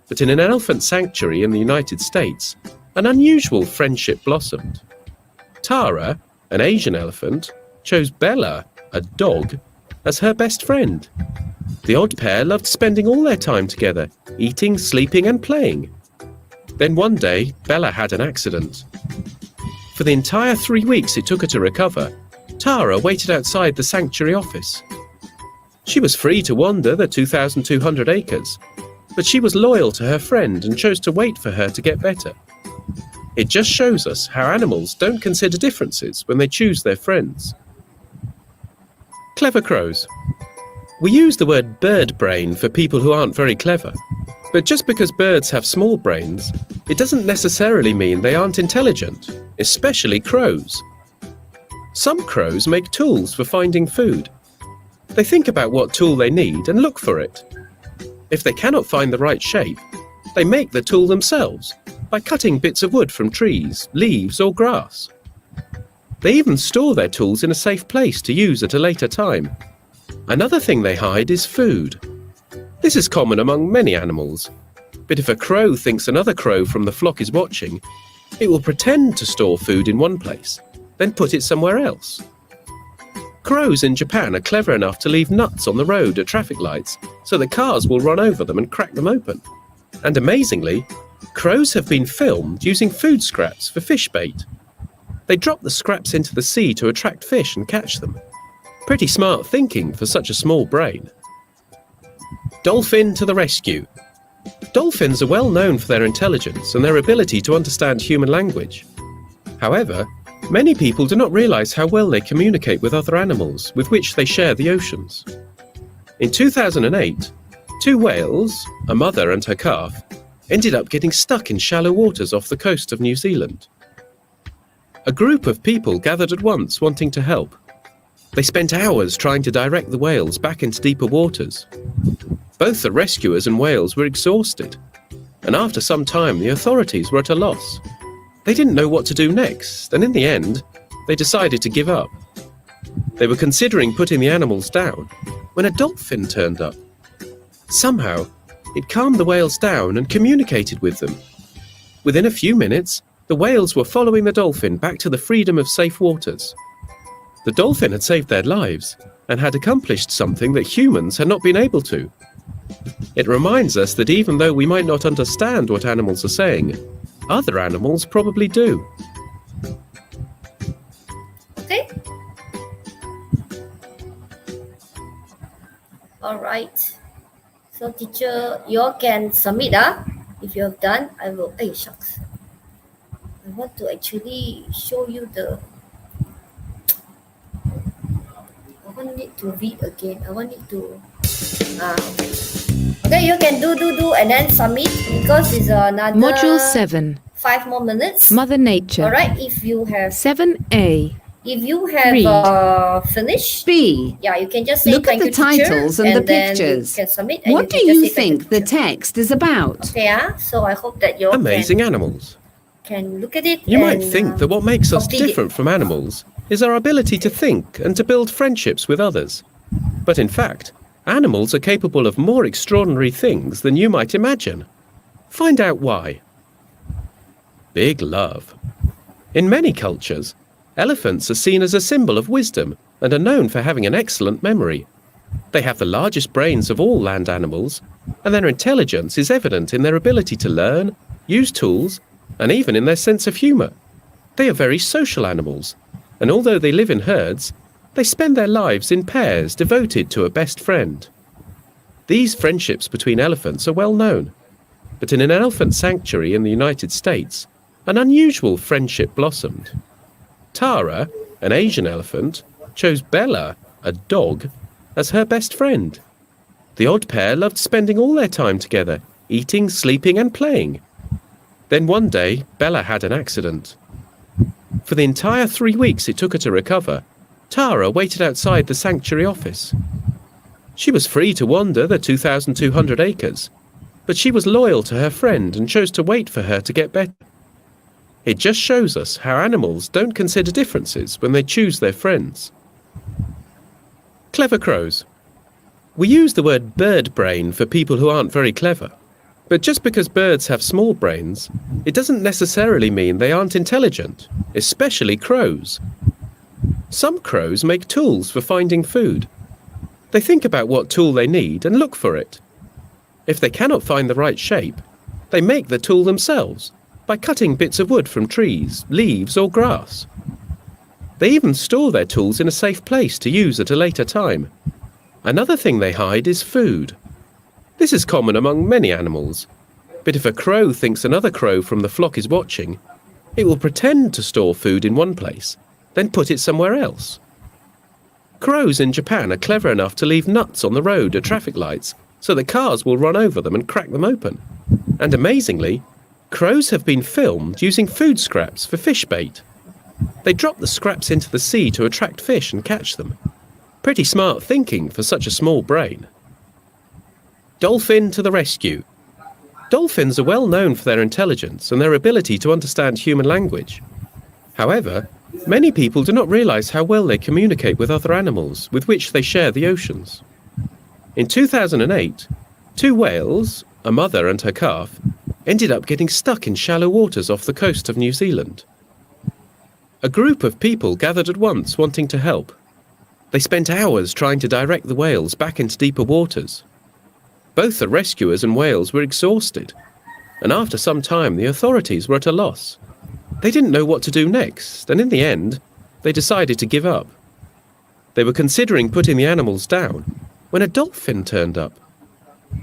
but in an elephant sanctuary in the United States, an unusual friendship blossomed. Tara, an Asian elephant, chose Bella, a dog, as her best friend. The odd pair loved spending all their time together, eating, sleeping and playing. Then one day, Bella had an accident. For the entire 3 weeks it took her to recover, Tara waited outside the sanctuary office. She was free to wander the 2,200 acres, but she was loyal to her friend and chose to wait for her to get better. It just shows us how animals don't consider differences when they choose their friends. Clever crows. We use the word bird brain for people who aren't very clever, but just because birds have small brains, it doesn't necessarily mean they aren't intelligent, especially crows. Some crows make tools for finding food. They think about what tool they need and look for it. If they cannot find the right shape, they make the tool themselves by cutting bits of wood from trees, leaves or grass. They even store their tools in a safe place to use at a later time. Another thing they hide is food. This is common among many animals, but if a crow thinks another crow from the flock is watching, it will pretend to store food in one place, then put it somewhere else. Crows in Japan are clever enough to leave nuts on the road at traffic lights so that cars will run over them and crack them open. And amazingly, crows have been filmed using food scraps for fish bait. They drop the scraps into the sea to attract fish and catch them. Pretty smart thinking for such a small brain. Dolphin to the rescue. Dolphins are well known for their intelligence and their ability to understand human language. However, many people do not realise how well they communicate with other animals with which they share the oceans. In 2008, 2 whales, a mother and her calf, ended up getting stuck in shallow waters off the coast of New Zealand. A group of people gathered at once wanting to help. They spent hours trying to direct the whales back into deeper waters. Both the rescuers and whales were exhausted, and after some time the authorities were at a loss. They didn't know what to do next, and in the end, they decided to give up. They were considering putting the animals down when a dolphin turned up. Somehow, it calmed the whales down and communicated with them. Within a few minutes, the whales were following the dolphin back to the freedom of safe waters. The dolphin had saved their lives and had accomplished something that humans had not been able to. It reminds us that even though we might not understand what animals are saying, other animals probably do. Okay. All right. So teacher, you all can submit. If you have done, I will. Hey, shucks. I want to actually show you the. I want it to read again. I want it to. Okay. Okay, you can do and then submit because it's another. Module 7. 5 more minutes. Mother Nature. All right. If you have. 7A. If you have Read. finished. B. Yeah, you can just say Look at thank the you, teacher, titles and the then pictures. You can submit and What do can you just say thank think the teacher. text is about? Okay, so I hope that you all Amazing animals. can look at it. You might and, think that what makes us complete it. different from animals is our ability to think and to build friendships with others. But in fact, animals are capable of more extraordinary things than you might imagine. Find out why. Big love. In many cultures, elephants are seen as a symbol of wisdom and are known for having an excellent memory. They have the largest brains of all land animals, and their intelligence is evident in their ability to learn, use tools, and even in their sense of humour. They are very social animals, and although they live in herds, they spend their lives in pairs devoted to a best friend. These friendships between elephants are well known, but in an elephant sanctuary in the United States, an unusual friendship blossomed. Tara, an Asian elephant, chose Bella, a dog, as her best friend. The odd pair loved spending all their time together, eating, sleeping and playing. Then one day, Bella had an accident. For the entire 3 weeks it took her to recover, Tara waited outside the sanctuary office. She was free to wander the 2,200 acres, but she was loyal to her friend and chose to wait for her to get better. It just shows us how animals don't consider differences when they choose their friends. Clever crows. We use the word bird brain for people who aren't very clever. But just because birds have small brains, it doesn't necessarily mean they aren't intelligent, especially crows. Some crows make tools for finding food. They think about what tool they need and look for it. If they cannot find the right shape, they make the tool themselves by cutting bits of wood from trees, leaves or grass. They even store their tools in a safe place to use at a later time. Another thing they hide is food. This is common among many animals, but if a crow thinks another crow from the flock is watching, it will pretend to store food in one place, then put it somewhere else. Crows in Japan are clever enough to leave nuts on the road at traffic lights so that cars will run over them and crack them open. And amazingly, crows have been filmed using food scraps for fish bait. They drop the scraps into the sea to attract fish and catch them. Pretty smart thinking for such a small brain. Dolphin to the rescue. Dolphins are well known for their intelligence and their ability to understand human language. However, many people do not realize how well they communicate with other animals with which they share the oceans. In 2008, 2 whales, a mother and her calf, ended up getting stuck in shallow waters off the coast of New Zealand. A group of people gathered at once wanting to help. They spent hours trying to direct the whales back into deeper waters. Both the rescuers and whales were exhausted, and after some time the authorities were at a loss. They didn't know what to do next, and in the end, they decided to give up. They were considering putting the animals down when a dolphin turned up.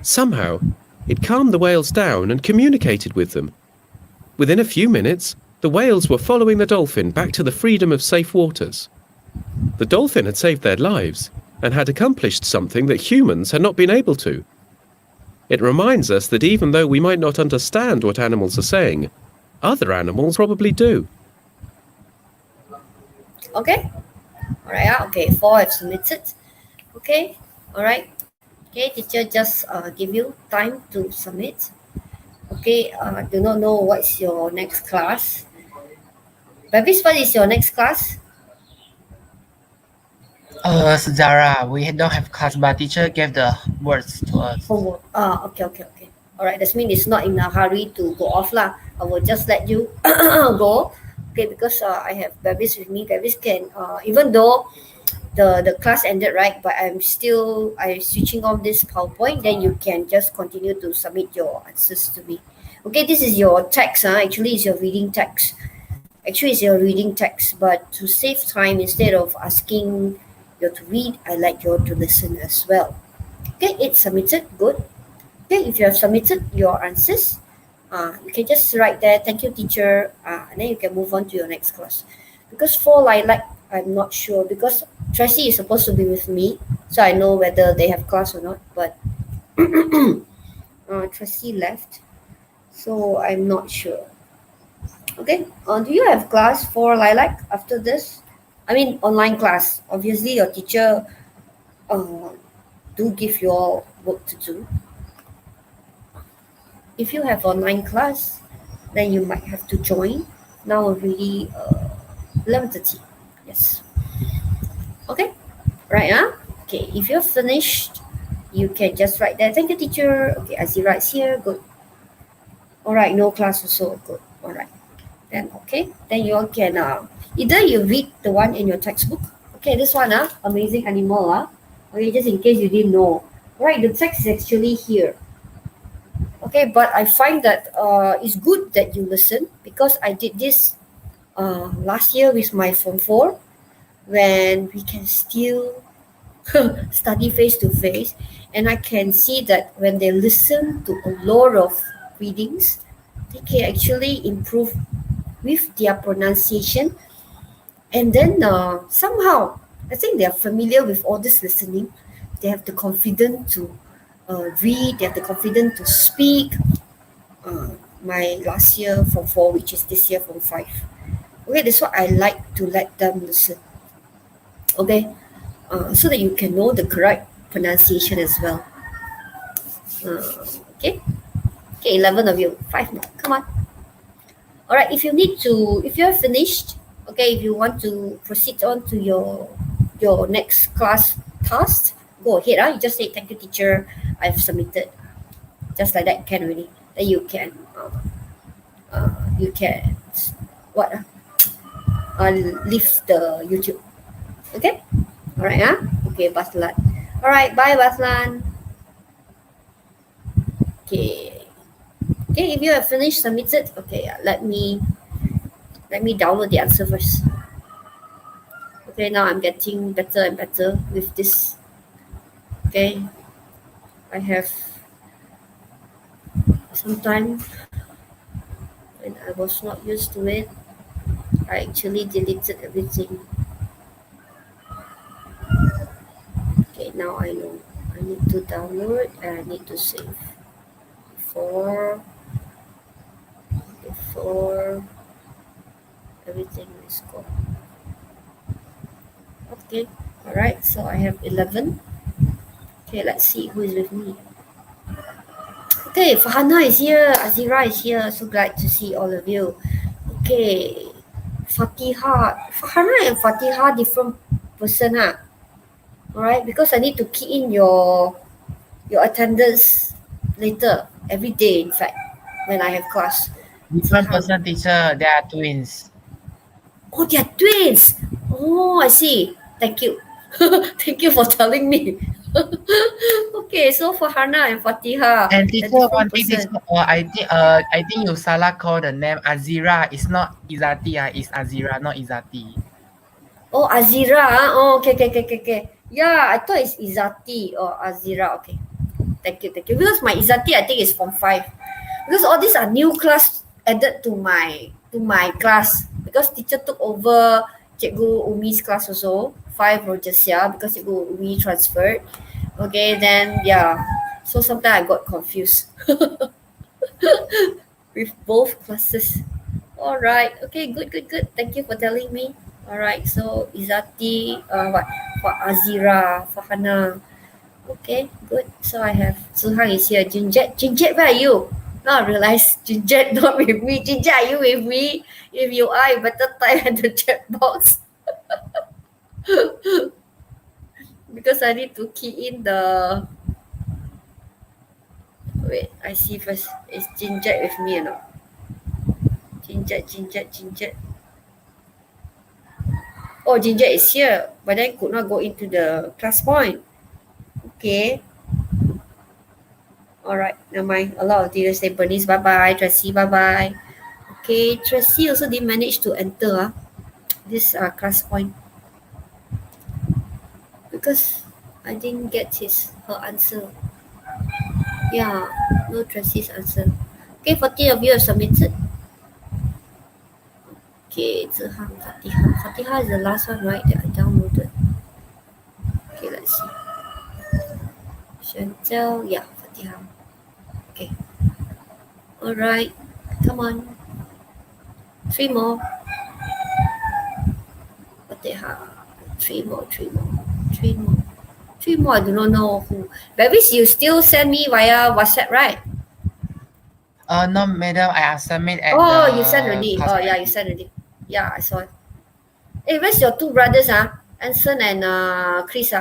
Somehow, it calmed the whales down and communicated with them. Within a few minutes, the whales were following the dolphin back to the freedom of safe waters. The dolphin had saved their lives and had accomplished something that humans had not been able to. It reminds us that even though we might not understand what animals are saying, other animals probably do. Okay? Alright, okay, 4 have submitted. Okay, alright. Okay, teacher just give you time to submit. Okay, do not know what's your next class. Babies, what is your next class? Zara, we don't have class, but teacher gave the words to us. Homework. Okay. Alright, that means it's not in a hurry to go off lah. I will just let you go. Okay, because I have babies with me. Babies can, even though the class ended, right, but I'm switching off this PowerPoint, then you can just continue to submit your answers to me. Okay, this is your text. Actually, it's your reading text. But to save time, instead of asking you to read, I like you to listen as well. Okay, it's submitted. Good. Okay, if you have submitted your answers, you can just write there, thank you teacher, and then you can move on to your next class. Because for lilac, I'm not sure, because Tracy is supposed to be with me, so I know whether they have class or not, but Tracy left, so I'm not sure. Okay, do you have class for lilac after this? I mean online class. Obviously your teacher do give you all work to do. If you have online class, then you might have to join. Now already 11:30. Yes. Okay. Right, Okay, if you're finished, you can just write there. Thank you, teacher. Okay, as he writes here, good. Alright, no class also, good. Alright. Then okay. Then you all can either you read the one in your textbook. Okay, this one, amazing animal. Okay, just in case you didn't know. Alright, the text is actually here. Okay, but I find that it's good that you listen, because I did this last year with my Form 4, when we can still study face to face, and I can see that when they listen to a lot of readings, they can actually improve with their pronunciation, and then somehow I think they are familiar with all this listening. They have the confidence to read, they have the confidence to speak. My last year Form 4, which is this year Form 5, Okay, that's what I like to let them listen. Okay, so that you can know the correct pronunciation as well. Okay, okay, 11 of you, 5 more. Come on. All right, if you have finished, okay, if you want to proceed on to your next class task, go ahead. You just say thank you, teacher. I've submitted. Just like that can already. Then you can what leave the YouTube. Okay. All right. Okay, Baslan. All right. Bye, Baslan. Okay. Okay. If you have finished, submitted. Okay. Let me download the answer first. Okay. Now I'm getting better and better with this. Okay. I have sometime when I was not used to it. I actually deleted everything. Okay, now I know. I need to download and I need to save before everything is gone. Okay, all right. So I have 11. Okay, let's see who is with me. Okay, Fahana is here. Azira is here. So glad to see all of you. Okay, Fahana and Fatiha different person, huh? All right, because I need to key in your attendance later every day. In fact, when I have class. Different person, teacher. They are twins. Oh, they are twins. Oh, I see. Thank you. Thank you for telling me. Okay, so for Hana and Fatiha, And the teacher, one different thing, person. I think you salah call the name Azira. It's not Izati. It's Azira, not Izati. Oh, Azira. Oh, okay. Yeah, I thought it's Izati or Azira. Okay. Thank you. Because my Izati, I think is from 5. Because all these are new class added to my class. Because teacher took over Cikgu Umi's class also. 5 Rogesia because Cikgu Umi transferred. Okay, then yeah. So sometimes I got confused with both classes. All right. Okay, good. Thank you for telling me. All right. So Izati, what? For Azira, for Hana. Okay, good. So I have Suhang is here. Jinjet, where are you? Now I realize Jinjet not with me. Jinjet, are you with me? If you are, you better type in the chat box. Because I need to key in the. Wait, I see first. Is Jinjet with me or not? Jinjet. Oh, Jinjet is here, but then could not go into the class point. Okay. All right, never mind. A lot of teachers say Bernice, bye bye. Tracy, bye bye. Okay, Tracy also didn't manage to enter this class point because I didn't get her answer. Yeah, no Tracy's answer. Okay, 40 of you have submitted. Okay, Zihang, Fatiha. Fatiha is the last one, right, that I downloaded. Okay, let's see. Chantel, yeah, Fatiha. Okay. All right, come on. 3 more. Fatiha. 3 more. 3 more, I do not know who. Babies, you still send me via WhatsApp, right? No, madam. I submit at Oh, the you sent already. class Oh, yeah, point. you sent already. Yeah, I saw it. Hey, where's your 2 brothers, Anson and Chris,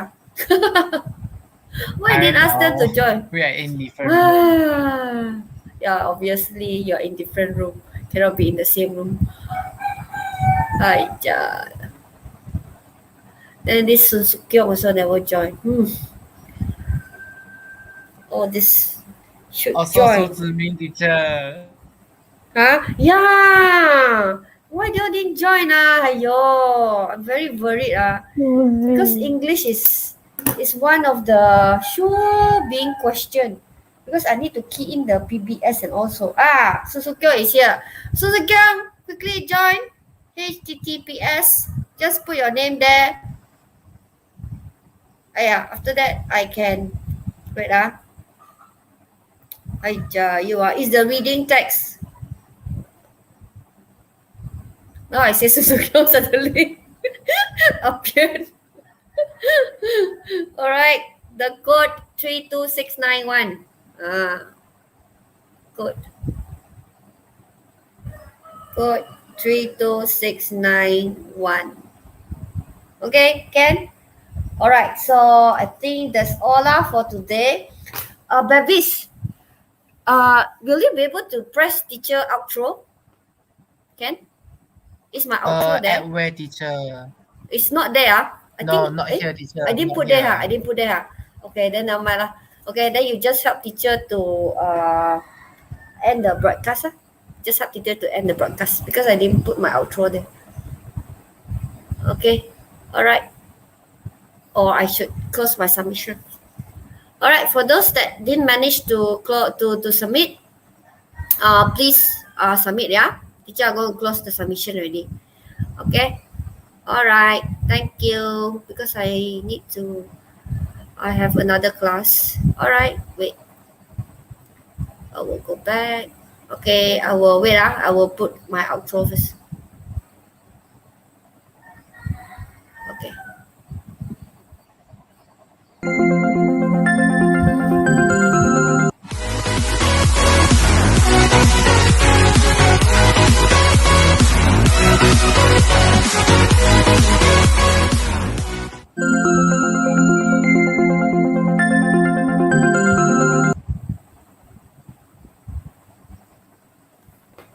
Why I didn't don't ask them to know. join? We are in different room. Yeah, obviously you're in different room. Cannot be in the same room. Yeah. Then this Sun Suk Kyung also never join. Oh, this should Also, join. so Zimin, teacher. Yeah. Why they all didn't join? Ayo, I'm very worried. Because English is one of the sure being questioned. Because I need to key in the PBS and also. Susukyo is here. Susukyo, quickly join HTTPS. Just put your name there. Yeah, after that I can wait. You are is the reading text. No, I say Suzuki suddenly appeared. All right, the code 32691. Code 32691. Okay, Ken? All right, so I think that's all for today. Babies, will you be able to press teacher outro? Ken? Is my outro At there? where, teacher? It's not there. I No, think not here, teacher. I didn't Not put there. here. I didn't put there. Okay, then never mind lah. Okay, then you just help teacher to end the broadcast. Just help teacher to end the broadcast because I didn't put my outro there. Okay, all right. Or I should close my submission. All right, for those that didn't manage to submit, please submit. Yeah, teacher are going to close the submission already. Okay. All right. Thank you. Because I have another class. All right. Wait. I will go back. Okay. I will wait. I will put my outro first. Okay.